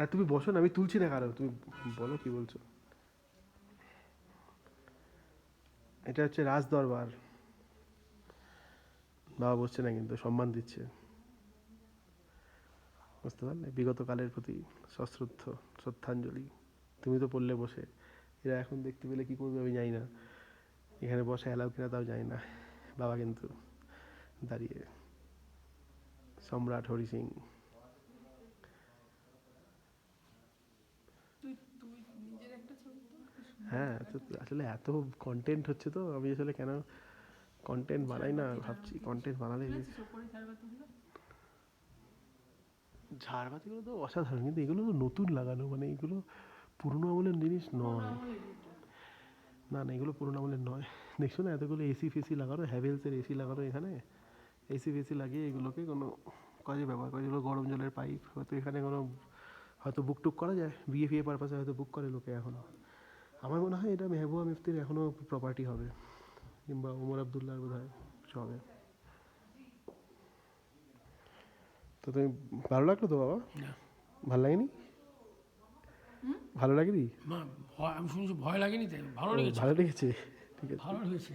আর তুমি বসো না, আমি তুলছি না কারো, তুমি বলো কি বলছো। এটা হচ্ছে রাজ দরবার। বাবা বসছে না কিন্তু সম্মান দিচ্ছে, বুঝতে পারলে, বিগত কালের প্রতি সশ্রদ্ধ শ্রদ্ধাঞ্জলি। তুমি তো পড়লে বসে, এরা এখন দেখতে পেলে কি করবে আমি জানি না, এখানে বসে অ্যালাউ কিনা তাও জানি না। বাবা কিন্তু দাঁড়িয়ে, সম্রাট হরি সিং। হ্যাঁ, তো আসলে এত কন্টেন্ট হচ্ছে, তো আমি আসলে কেন কন্টেন্ট বানাই না ভাবছি, কন্টেন্ট বানালে ঝাড়বাতিগুলো তো অসাধারণ, কিন্তু এগুলো তো নতুন লাগানো, মানে এগুলো পুরোনো আমলের জিনিস নয়। না না, এগুলো পুরোনো আমলের নয়। দেখছো না এতগুলো এসি ফেসি লাগানো, হ্যাভেলসের এসি লাগানো এখানে, এসি ফেসি লাগিয়ে এগুলোকে কোনো কাজে ব্যবহার করে। এগুলো গরম জলের পাইপ, হয়তো এখানে কোনো হয়তো বুক টুক করা যায়, বিয়ে ফিয়ে পারপাসে হয়তো বুক করে লোকে এখনও। আমার মনে হয় এটা মেহবুবা মুফতির এখনও প্রপার্টি হবে, কিংবা ওমর আবদুল্লার বোধ হয় কিছু হবে। তো তুমি, ভালো লাগলো তো বাবা? ভালো লাগেনি? ভালো লাগেনি? আমি শুনেছি ভয় লাগেনি, তাই ভালো ও লেগেছে। ভালো লেগেছে, ঠিক আছে। ভালো লেগেছে।